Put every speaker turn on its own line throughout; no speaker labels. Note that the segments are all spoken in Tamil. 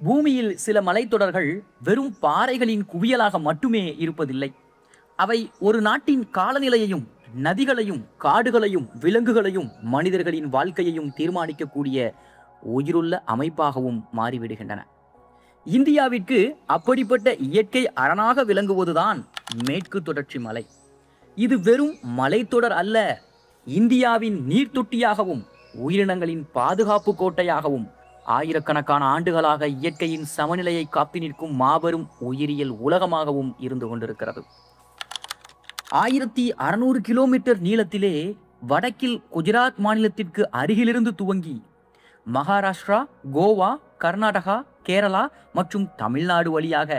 பூமியில் சில மலைத்தொடர்கள் வெறும் பாறைகளின் குவியலாக மட்டுமே இருப்பதில்லை. அவை ஒரு நாட்டின் காலநிலையையும், நதிகளையும், காடுகளையும், விலங்குகளையும், மனிதர்களின் வாழ்க்கையையும் தீர்மானிக்கக்கூடிய உயிருள்ள அமைப்பாகவும் மாறிவிடுகின்றன. இந்தியாவிற்கு அப்படிப்பட்ட இயற்கை அரணாக விளங்குவதுதான் மேற்கு தொடர்ச்சி மலை. இது வெறும் மலைத்தொடர் அல்ல, இந்தியாவின் நீர்த்தொட்டியாகவும் உயிரினங்களின் பாதுகாப்பு கோட்டையாகவும் ஆயிரக்கணக்கான ஆண்டுகளாக இயற்கையின் சமநிலையை காத்து நிற்கும் மாபெரும் உயிரியல் உலகமாகவும் இருந்து கொண்டிருக்கிறது. 1600 கிலோமீட்டர் நீளத்திலே வடக்கில் குஜராத் மாநிலத்திற்கு அருகிலிருந்து துவங்கி மகாராஷ்டிரா, கோவா, கர்நாடகா, கேரளா மற்றும் தமிழ்நாடு வழியாக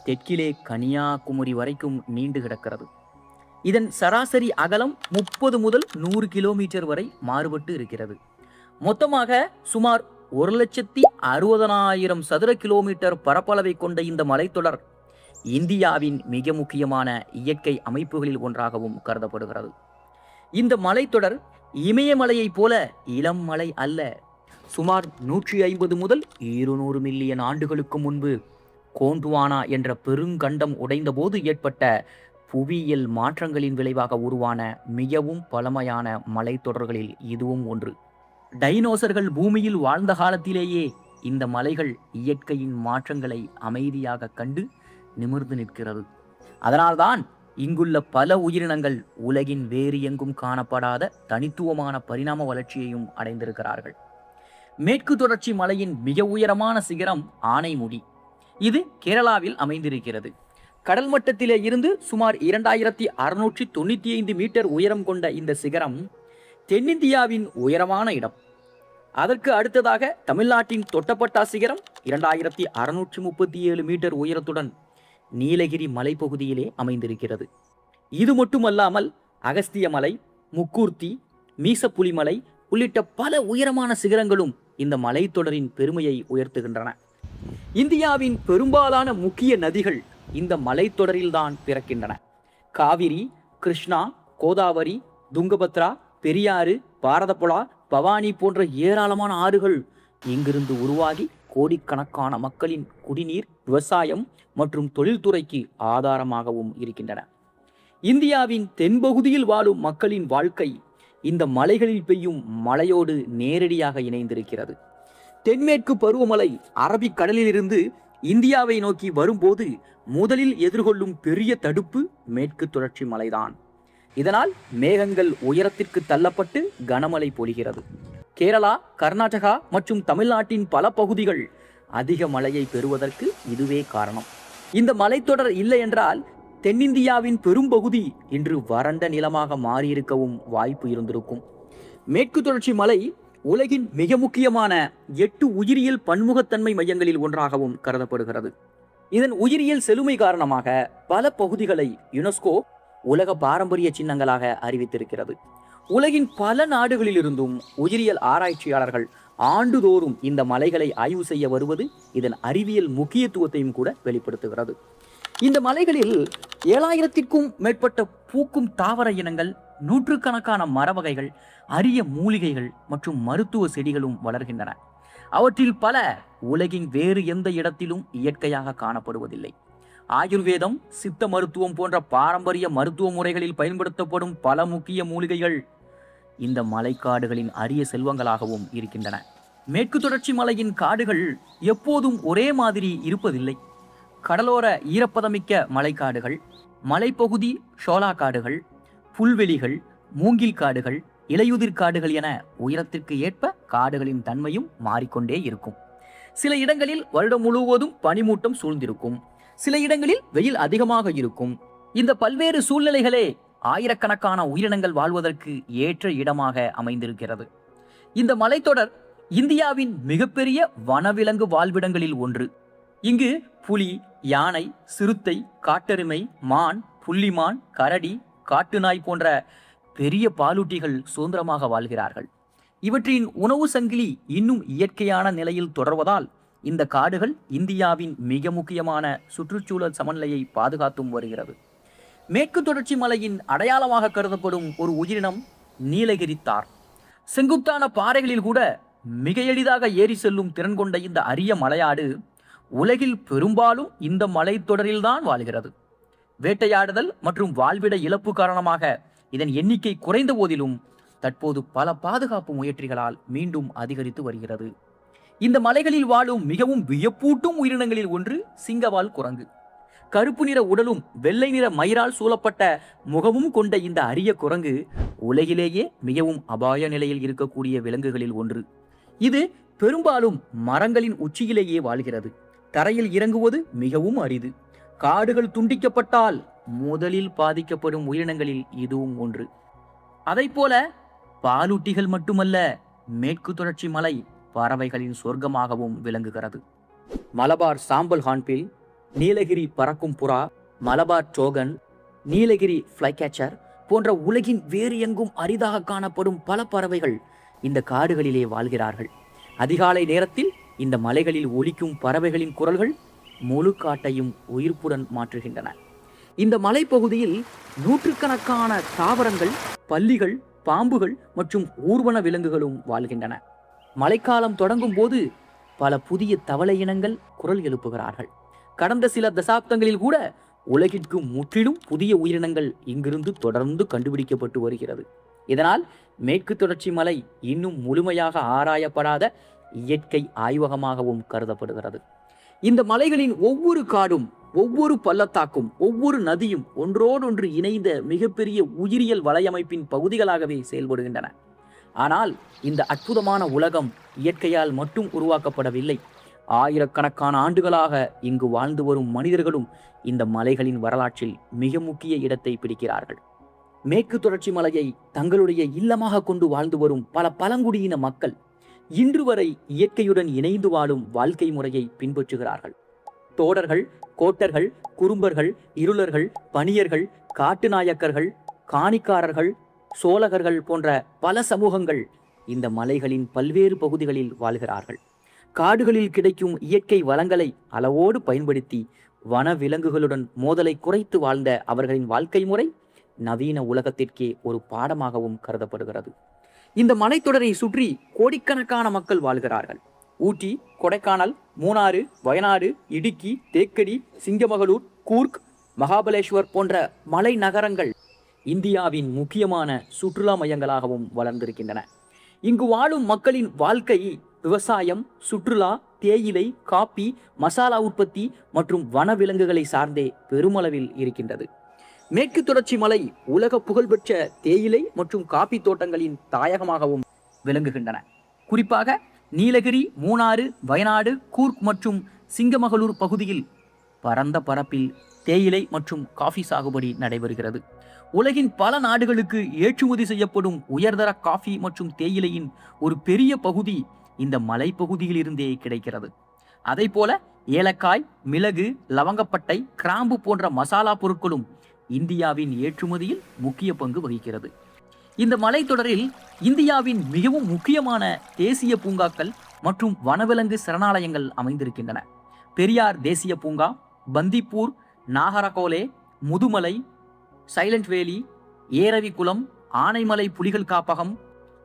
தெற்கிலே கன்னியாகுமரி வரைக்கும் நீண்டு கிடக்கிறது. இதன் சராசரி அகலம் 30 முதல் 100 கிலோமீட்டர் வரை மாறுபட்டு இருக்கிறது. மொத்தமாக சுமார் 1,60,000 சதுர கிலோமீட்டர் பரப்பளவை கொண்ட இந்த மலைத்தொடர் இந்தியாவின் மிக முக்கியமான இயற்கை அமைப்புகளில் ஒன்றாகவும் கருதப்படுகிறது. இந்த மலைத்தொடர் இமயமலையைப் போல இளம் மலை அல்ல. சுமார் 150 முதல் 200 மில்லியன் ஆண்டுகளுக்கு முன்பு கோண்ட்வானா என்ற பெருங்கண்டம் உடைந்தபோது ஏற்பட்ட புவியியல் மாற்றங்களின் விளைவாக உருவான மிகவும் பழமையான மலைத்தொடர்களில் இதுவும் ஒன்று. டைனோசர்கள் பூமியில் வாழ்ந்த காலத்திலேயே இந்த மலைகள் இயற்கையின் மாற்றங்களை அமைதியாக கண்டு நிமிர்ந்து நிற்கிறது. அதனால்தான் இங்குள்ள பல உயிரினங்கள் உலகின் வேறு எங்கும் காணப்படாத தனித்துவமான பரிணாம வளர்ச்சியையும் அடைந்திருக்கிறார்கள். மேற்கு தொடர்ச்சி மலையின் மிக உயரமான சிகரம் ஆனைமுடி. இது கேரளாவில் அமைந்திருக்கிறது. கடல் மட்டத்திலே இருந்து சுமார் 2695 மீட்டர் உயரம் கொண்ட இந்த சிகரம் தென்னிந்தியாவின் உயரமான இடம். அதற்கு அடுத்ததாக தமிழ்நாட்டின் தொட்டப்பட்டா சிகரம் 2637 மீட்டர் உயரத்துடன் நீலகிரி மலைப்பகுதியிலே அமைந்திருக்கிறது. இது மட்டுமல்லாமல் அகஸ்திய மலை, முக்கூர்த்தி, மீசப்புலிமலை உள்ளிட்ட பல உயரமான சிகரங்களும் இந்த மலைத்தொடரின் பெருமையை உயர்த்துகின்றன. இந்தியாவின் பெரும்பாலான முக்கிய நதிகள் இந்த மலைத்தொடரில்தான் பிறக்கின்றன. காவிரி, கிருஷ்ணா, கோதாவரி, துங்கபத்ரா, பெரியாறு, பாரதப்புழா, பவானி போன்ற ஏராளமான ஆறுகள் இங்கிருந்து உருவாகி கோடிக்கணக்கான மக்களின் குடிநீர், விவசாயம் மற்றும் தொழில்துறைக்கு ஆதாரமாகவும் இருக்கின்றன. இந்தியாவின் தென்பகுதியில் வாழும் மக்களின் வாழ்க்கை இந்த மலைகளில் பெய்யும் மழையோடு நேரடியாக இணைந்திருக்கிறது. தென்மேற்கு பருவமழை அரபிக்கடலிலிருந்து இந்தியாவை நோக்கி வரும்போது முதலில் எதிர்கொள்ளும் பெரிய தடுப்பு மேற்கு தொடர்ச்சி மலைதான். இதனால் மேகங்கள் உயரத்திற்கு தள்ளப்பட்டு கனமழை பொழிகிறது. கேரளா, கர்நாடகா மற்றும் தமிழ்நாட்டின் பல பகுதிகள் அதிக மழையை பெறுவதற்கு இதுவே காரணம். இந்த மலைத்தொடர் இல்லை என்றால் தென்னிந்தியாவின் பெரும்பகுதி இன்று வறண்ட நிலமாக மாறியிருக்கவும் வாய்ப்பு இருந்திருக்கும். மேற்கு தொடர்ச்சி மலை உலகின் மிக முக்கியமான 8 உயிரியல் பன்முகத்தன்மை மையங்களில் ஒன்றாகவும் கருதப்படுகிறது. இதன் உயிரியல் செழுமை காரணமாக பல பகுதிகளை யுனெஸ்கோ உலக பாரம்பரிய சின்னங்களாக அறிவித்திருக்கிறது. உலகின் பல நாடுகளிலிருந்தும் உயிரியல் ஆராய்ச்சியாளர்கள் ஆண்டுதோறும் இந்த மலைகளை ஆய்வு செய்ய வருவது இதன் அறிவியல் முக்கியத்துவத்தையும் கூட வெளிப்படுத்துகிறது. இந்த மலைகளில் 7000க்கும் மேற்பட்ட பூக்கும் தாவர இனங்கள், நூற்றுக்கணக்கான மரவகைகள், அரிய மூலிகைகள் மற்றும் மருத்துவ செடிகளும் வளர்கின்றன. அவற்றில் பல உலகின் வேறு எந்த இடத்திலும் இயற்கையாக காணப்படுவதில்லை. ஆயுர்வேதம், சித்த மருத்துவம் போன்ற பாரம்பரிய மருத்துவ முறைகளில் பயன்படுத்தப்படும் பல முக்கிய மூலிகைகள் இந்த மலைக்காடுகளின் அரிய செல்வங்களாகவும் இருக்கின்றன. மேற்கு தொடர்ச்சி மலையின் காடுகள் எப்போதும் ஒரே மாதிரி இருப்பதில்லை. கடலோர ஈரப்பதமிக்க மலைக்காடுகள், மலைப்பகுதி ஷோலா காடுகள், புல்வெளிகள், மூங்கில் காடுகள், இலையுதிர் காடுகள் என உயரத்திற்கு ஏற்ப காடுகளின் தன்மையும் மாறிக்கொண்டே இருக்கும். சில இடங்களில் வருடம் முழுவதும் பனிமூட்டம் சூழ்ந்திருக்கும். சில இடங்களில் வெயில் அதிகமாக இருக்கும். இந்த பல்வேறு சூழ்நிலைகளே ஆயிரக்கணக்கான உயிரினங்கள் வாழ்வதற்கு ஏற்ற இடமாக அமைந்திருக்கிறது. இந்த மலைத்தொடர் இந்தியாவின் மிகப்பெரிய வனவிலங்கு வாழ்விடங்களில் ஒன்று. இங்கு புலி, யானை, சிறுத்தை, காட்டெருமை, மான், புள்ளிமான், கரடி, காட்டுநாய் போன்ற பெரிய பாலூட்டிகள் சுதந்திரமாக வாழ்கிறார்கள். இவற்றின் உணவு சங்கிலி இன்னும் இயற்கையான நிலையில் தொடர்வதால் இந்த காடுகள் இந்தியாவின் மிக முக்கியமான சுற்றுச்சூழல் சமநிலையை பாதுகாத்தும் வருகிறது. மேற்கு தொடர்ச்சி மலையின் அடையாளமாக கருதப்படும் ஒரு உயிரினம் நீலகிரி தார். செங்குத்தான பாறைகளில் கூட மிக எளிதாக ஏறி செல்லும் திறன் கொண்ட இந்த அரிய மலையாடு உலகில் பெரும்பாலும் இந்த மலைத்தொடரில்தான் வாழ்கிறது. வேட்டையாடுதல் மற்றும் வாழ்விட இழப்பு காரணமாக இதன் எண்ணிக்கை குறைந்த போதிலும் தற்போது பல பாதுகாப்பு முயற்சிகளால் மீண்டும் அதிகரித்து வருகிறது. இந்த மலைகளில் வாழும் மிகவும் வியப்பூட்டும் உயிரினங்களில் ஒன்று சிங்கவால் குரங்கு. கருப்பு நிற உடலும் வெள்ளை நிற மயிரால் சூழப்பட்ட முகமும் கொண்ட இந்த அரிய குரங்கு உலகிலேயே மிகவும் அபாய நிலையில் இருக்கக்கூடிய விலங்குகளில் ஒன்று. இது பெரும்பாலும் மரங்களின் உச்சியிலேயே வாழ்கிறது. தரையில் இறங்குவது மிகவும் அரிது. காடுகள் துண்டிக்கப்பட்டால் முதலில் பாதிக்கப்படும் உயிரினங்களில் இதுவும் ஒன்று. அதைப்போல பாலூட்டிகள் மட்டுமல்ல, மேற்கு தொடர்ச்சி மலை பறவைகளின் சொர்க்கமாகவும் விளங்குகிறது. மலபார் சாம்பல் ஹார்ன்பில், நீலகிரி பறக்கும் புறா, மலபார் டோகன், நீலகிரி ஃப்ளைகேச்சர் போன்ற உலகின் வேறு எங்கும் அரிதாக காணப்படும் பல பறவைகள் இந்த காடுகளிலே வாழ்கிறார்கள். அதிகாலை நேரத்தில் இந்த மலைகளில் ஒலிக்கும் பறவைகளின் குரல்கள் முழு காட்டையும் உயிர்ப்புடன் மாற்றுகின்றன. இந்த மலைப்பகுதியில் நூற்றுக்கணக்கான தாவரங்கள், பல்லிகள், பாம்புகள் மற்றும் ஊர்வன விலங்குகளும் வாழ்கின்றன. மழைக்காலம் தொடங்கும் போது பல புதிய தவளை இனங்கள் குரல் எழுப்புகிறார்கள். கடந்த சில தசாப்தங்களில் கூட உலகிற்கு முற்றிலும் புதிய உயிரினங்கள் இங்கிருந்து தொடர்ந்து கண்டுபிடிக்கப்பட்டு வருகிறது. இதனால் மேற்கு தொடர்ச்சி மலை இன்னும் முழுமையாக ஆராயப்படாத இயற்கை ஆய்வகமாகவும் கருதப்படுகிறது. இந்த மலைகளின் ஒவ்வொரு காடும், ஒவ்வொரு பள்ளத்தாக்கும், ஒவ்வொரு நதியும் ஒன்றோடொன்று இணைந்த மிகப்பெரிய உயிரியல் வலையமைப்பின் பகுதிகளாகவே செயல்படுகின்றன. ஆனால் இந்த அற்புதமான உலகம் இயற்கையால் மட்டும் உருவாக்கப்படவில்லை. ஆயிரக்கணக்கான ஆண்டுகளாக இங்கு வாழ்ந்து வரும் மனிதர்களும் இந்த மலைகளின் வரலாற்றில் மிக முக்கிய இடத்தை பிடிக்கிறார்கள். மேற்கு தொடர்ச்சி மலையை தங்களுடைய இல்லமாக கொண்டு வாழ்ந்து வரும் பல பழங்குடியின மக்கள் இன்று வரை இயற்கையுடன் இணைந்து வாழும் வாழ்க்கை முறையை பின்பற்றுகிறார்கள். தோடர்கள், கோட்டர்கள், குறும்பர்கள், இருளர்கள், பணியர்கள், காட்டுநாயக்கர்கள், காணிக்காரர்கள், சோழகர்கள் போன்ற பல சமூகங்கள் இந்த மலைகளின் பல்வேறு பகுதிகளில் வாழ்கிறார்கள். காடுகளில் கிடைக்கும் இயற்கை வளங்களை அளவோடு பயன்படுத்தி வன விலங்குகளுடன் மோதலை குறைத்து வாழ்ந்த அவர்களின் வாழ்க்கை முறை நவீன உலகத்திற்கே ஒரு பாடமாகவும் கருதப்படுகிறது. இந்த மலைத்தொடரை சுற்றி கோடிக்கணக்கான மக்கள் வாழ்கிறார்கள். ஊட்டி, கொடைக்கானல், மூணாறு, வயநாடு, இடுக்கி, தேக்கடி, சிங்கமகளூர், கூர்க், மகாபலேஸ்வர் போன்ற மலை நகரங்கள் இந்தியாவின் முக்கியமான சுற்றுலா மையங்களாகவும் வளர்ந்திருக்கின்றன. இங்கு வாழும் மக்களின் வாழ்க்கை விவசாயம், சுற்றுலா, தேயிலை, காப்பி, மசாலா உற்பத்தி மற்றும் வனவிலங்குகளை சார்ந்தே பெருமளவில் இருக்கின்றது. மேற்கு தொடர்ச்சி மலை உலக புகழ்பெற்ற தேயிலை மற்றும் காப்பி தோட்டங்களின் தாயகமாகவும் விளங்குகின்றன. குறிப்பாக நீலகிரி, மூணாறு, வயநாடு, கூர்க் மற்றும் சிங்கமகளூர் பகுதியில் பரந்த பரப்பில் தேயிலை மற்றும் காஃபி சாகுபடி நடைபெறுகிறது. உலகின் பல நாடுகளுக்கு ஏற்றுமதி செய்யப்படும் உயர்தர காஃபி மற்றும் தேயிலையின் ஒரு பெரிய பகுதி இந்த மலைப்பகுதியில் இருந்தே கிடைக்கிறது. அதை போல ஏலக்காய், மிளகு, லவங்கப்பட்டை, கிராம்பு போன்ற மசாலா பொருட்களும் இந்தியாவின் ஏற்றுமதியில் முக்கிய பங்கு வகிக்கிறது. இந்த மலைத்தொடரில் இந்தியாவின் மிகவும் முக்கியமான தேசிய பூங்காக்கள் மற்றும் வனவிலங்கு சரணாலயங்கள் அமைந்திருக்கின்றன. பெரியார் தேசிய பூங்கா, பந்திப்பூர், நாகரகோலே, முதுமலை, சைலண்ட் வேலி, ஏரவிக்குளம், ஆனைமலை புலிகள் காப்பகம்,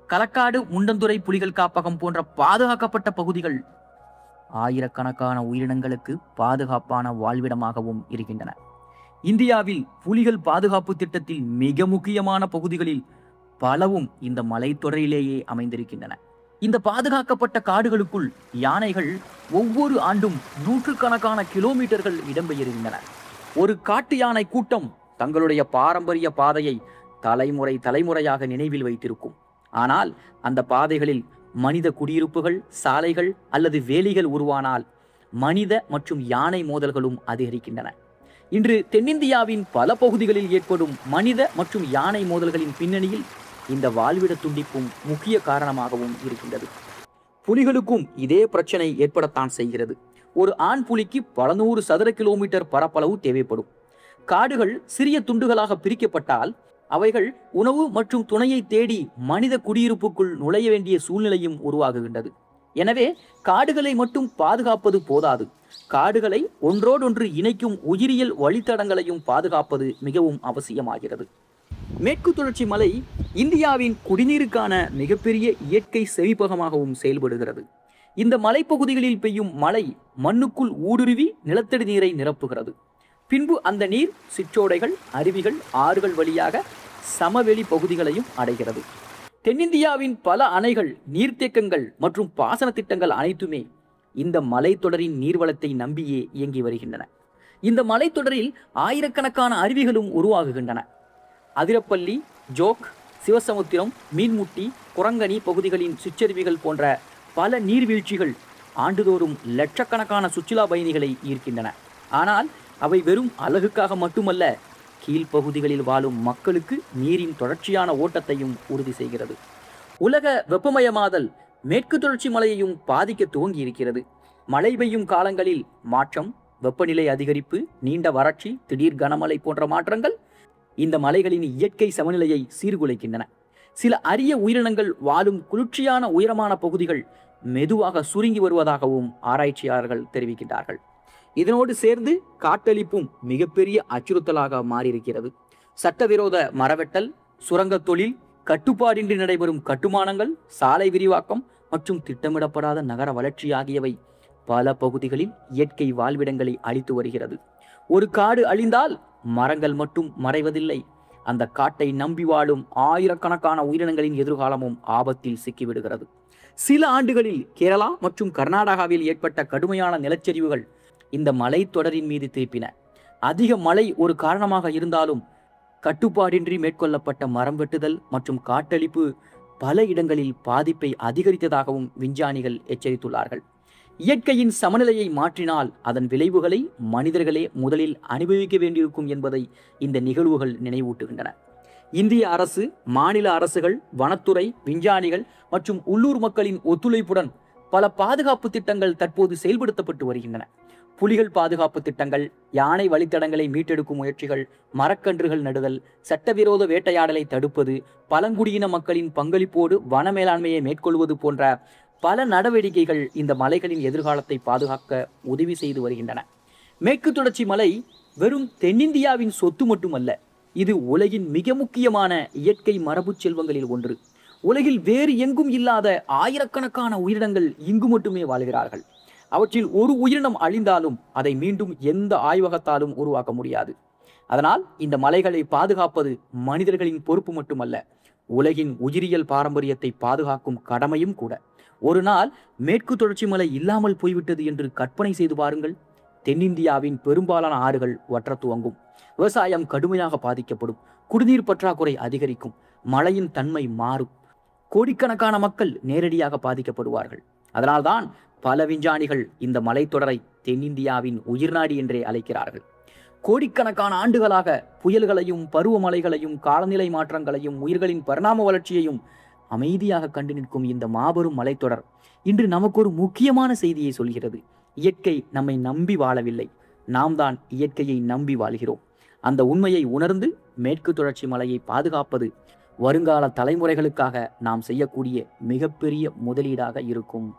களக்காடு முண்டந்துறை புலிகள் காப்பகம் போன்ற பாதுகாக்கப்பட்ட பகுதிகள் ஆயிரக்கணக்கான உயிரினங்களுக்கு பாதுகாப்பான வாழ்விடமாகவும் இருக்கின்றன. இந்தியாவில் புலிகள் பாதுகாப்பு திட்டத்தில் மிக முக்கியமான பகுதிகளில் பலவும் இந்த மலைத்தொடரிலேயே அமைந்திருக்கின்றன. இந்த பாதுகாக்கப்பட்ட காடுகளுக்குள் யானைகள் ஒவ்வொரு ஆண்டும் நூற்றுக்கணக்கான கிலோமீட்டர்கள் இடம்பெயர்கின்றன. ஒரு காட்டு யானை கூட்டம் தங்களுடைய பாரம்பரிய பாதையை தலைமுறையாக நினைவில் வைத்திருக்கும். ஆனால் அந்த பாதைகளில் மனித குடியிருப்புகள், சாலைகள் அல்லது வேலிகள் உருவானால் மனித மற்றும் யானை மோதல்களும் அதிகரிக்கின்றன. இன்று தென்னிந்தியாவின் பல பகுதிகளில் ஏற்படும் மனித மற்றும் யானை மோதல்களின் பின்னணியில் இந்த வாழ்விட துண்டிப்பும் முக்கிய காரணமாகவும் இருக்கின்றது. புலிகளுக்கும் இதே பிரச்சனை ஏற்படத்தான் செய்கிறது. ஒரு ஆண் புலிக்கு பல 100 சதுர கிலோமீட்டர் பரப்பளவு தேவைப்படும். காடுகள் சிறிய துண்டுகளாக பிரிக்கப்பட்டால் அவைகள் உணவு மற்றும் துணையை தேடி மனித குடியிருப்புக்குள் நுழைய வேண்டிய சூழ்நிலையும் உருவாகுகின்றது. எனவே காடுகளை மட்டும் பாதுகாப்பது போதாது, காடுகளை ஒன்றோடொன்று இணைக்கும் உயிரியல் வழித்தடங்களையும் பாதுகாப்பது மிகவும் அவசியமாகிறது. மேற்கு தொடர்ச்சி மலை இந்தியாவின் குடிநீருக்கான மிகப்பெரிய இயற்கை செழிப்பகமாகவும் செயல்படுகிறது. இந்த மலைப்பகுதிகளில் பெய்யும் மழை மண்ணுக்குள் ஊடுருவி நிலத்தடி நீரை நிரப்புகிறது. பின்பு அந்த நீர் சிற்றோடைகள், அருவிகள், ஆறுகள் வழியாக சமவெளி பகுதிகளையும் அடைகிறது. தென்னிந்தியாவின் பல அணைகள், நீர்த்தேக்கங்கள் மற்றும் பாசன திட்டங்கள் அனைத்துமே இந்த மலைத்தொடரின் நீர்வளத்தை நம்பியே இயங்கி வருகின்றன. இந்த மலைத்தொடரில் ஆயிரக்கணக்கான அருவிகளும் உருவாகுகின்றன. அதிரப்பள்ளி, ஜோக், சிவசமுத்திரம், மீன்முட்டி, குரங்கணி பகுதிகளின் சிற்றருவிகள் போன்ற பல நீர்வீழ்ச்சிகள் ஆண்டுதோறும் லட்சக்கணக்கான சுற்றுலா பயணிகளை ஈர்க்கின்றன. ஆனால் அவை வெறும் அழகுக்காக மட்டுமல்ல, கீழ்ப்பகுதிகளில் வாழும் மக்களுக்கு நீரின் தொடர்ச்சியான ஓட்டத்தையும் உறுதி செய்கிறது. உலக வெப்பமயமாதல் மேற்கு தொடர்ச்சி மலையையும் பாதிக்க துவங்கி இருக்கிறது. மழை பெய்யும் காலங்களில் மாற்றம், வெப்பநிலை அதிகரிப்பு, நீண்ட வறட்சி, திடீர் கனமழை போன்ற மாற்றங்கள் இந்த மலைகளின் இயற்கை சமநிலையை சீர்குலைக்கின்றன. சில அரிய உயிரினங்கள் வாழும் குளிர்ச்சியான உயரமான பகுதிகள் மெதுவாக சுருங்கி வருவதாகவும் ஆராய்ச்சியாளர்கள் தெரிவிக்கின்றார்கள். இதனோடு சேர்ந்து காட்டளிப்பும் மிகப்பெரிய அச்சுறுத்தலாக மாறியிருக்கிறது. சட்டவிரோத மரவெட்டல், சுரங்க தொழில், கட்டுப்பாடின்றி நடைபெறும் கட்டுமானங்கள், சாலை விரிவாக்கம் மற்றும் திட்டமிடப்படாத நகர வளர்ச்சி ஆகியவை பல பகுதிகளில் இயற்கை வாழ்விடங்களை அழித்து வருகிறது. ஒரு காடு அழிந்தால் மரங்கள் மட்டும் மறைவதில்லை, அந்த காட்டை நம்பி வாழும் ஆயிரக்கணக்கான உயிரினங்களின் எதிர்காலமும் ஆபத்தில் சிக்கிவிடுகிறது. சில ஆண்டுகளில் கேரளா மற்றும் கர்நாடகாவில் ஏற்பட்ட கடுமையான நிலச்சரிவுகள் இந்த மலைத்தொடரின் மீது திருப்பின. அதிக மழை ஒரு காரணமாக இருந்தாலும் கட்டுப்பாடின்றி மேற்கொள்ளப்பட்ட மரம் வெட்டுதல் மற்றும் காட்டளிப்பு பல இடங்களில் பாதிப்பை அதிகரித்ததாகவும் விஞ்ஞானிகள் எச்சரித்துள்ளார்கள். இயற்கையின் சமநிலையை மாற்றினால் அதன் விளைவுகளை மனிதர்களே முதலில் அனுபவிக்க வேண்டியிருக்கும் என்பதை இந்த நிகழ்வுகள் நினைவூட்டுகின்றன. இந்திய அரசு, மாநில அரசுகள், வனத்துறை, விஞ்ஞானிகள் மற்றும் உள்ளூர் மக்களின் ஒத்துழைப்புடன் பல பாதுகாப்பு திட்டங்கள் தற்போது செயல்படுத்தப்பட்டு வருகின்றன. புலிகள் பாதுகாப்பு திட்டங்கள், யானை வழித்தடங்களை மீட்டெடுக்கும் முயற்சிகள், மரக்கன்றுகள் நடுதல், சட்டவிரோத வேட்டையாடலை தடுப்பது, பழங்குடியின மக்களின் பங்களிப்போடு வன மேலாண்மையை மேற்கொள்வது போன்ற பல நடவடிக்கைகள் இந்த மலைகளின் எதிர்காலத்தை பாதுகாக்க உதவி செய்து வருகின்றன. மேற்கு தொடர்ச்சி மலை வெறும் தென்னிந்தியாவின் சொத்து மட்டுமல்ல, இது உலகின் மிக முக்கியமான இயற்கை மரபு செல்வங்களில் ஒன்று. உலகில் வேறு எங்கும் இல்லாத ஆயிரக்கணக்கான உயிரினங்கள் இங்கு மட்டுமே வாழ்கிறார்கள். அவற்றில் ஒரு உயிரினம் அழிந்தாலும் அதை மீண்டும் எந்த ஆய்வகத்தாலும் உருவாக்க முடியாது. அதனால் இந்த மலைகளை பாதுகாப்பது மனிதர்களின் பொறுப்பு மட்டுமல்ல, உலகின் உயிரியல் பாரம்பரியத்தை பாதுகாக்கும் கடமையும் கூட. ஒரு நாள் மேற்கு தொடர்ச்சி மலை இல்லாமல் போய்விட்டது என்று கற்பனை செய்து பாருங்கள். தென்னிந்தியாவின் பெரும்பாலான ஆறுகள் வற்ற துவங்கும், விவசாயம் கடுமையாக பாதிக்கப்படும், குடிநீர் பற்றாக்குறை அதிகரிக்கும், மழையின் தன்மை மாறும், கோடிக்கணக்கான மக்கள் நேரடியாக பாதிக்கப்படுவார்கள். அதனால்தான் பல விஞ்ஞானிகள் இந்த மலைத்தொடரை தென்னிந்தியாவின் உயிர்நாடி என்றே அழைக்கிறார்கள். கோடிக்கணக்கான ஆண்டுகளாக புயல்களையும் பருவமழைகளையும் காலநிலை மாற்றங்களையும் உயிர்களின் பரிணாம வளர்ச்சியையும் அமைதியாக கண்டு நிற்கும் இந்த மாபெரும் மலைத்தொடர் இன்று நமக்கு ஒரு முக்கியமான செய்தியை சொல்கிறது. இயற்கை நம்மை நம்பி வாழவில்லை, நாம் தான் இயற்கையை நம்பி வாழ்கிறோம். அந்த உண்மையை உணர்ந்து மேற்கு தொடர்ச்சி மலையை பாதுகாப்பது வருங்கால தலைமுறைகளுக்காக நாம் செய்யக்கூடிய மிகப்பெரிய முதலீடாக இருக்கும்.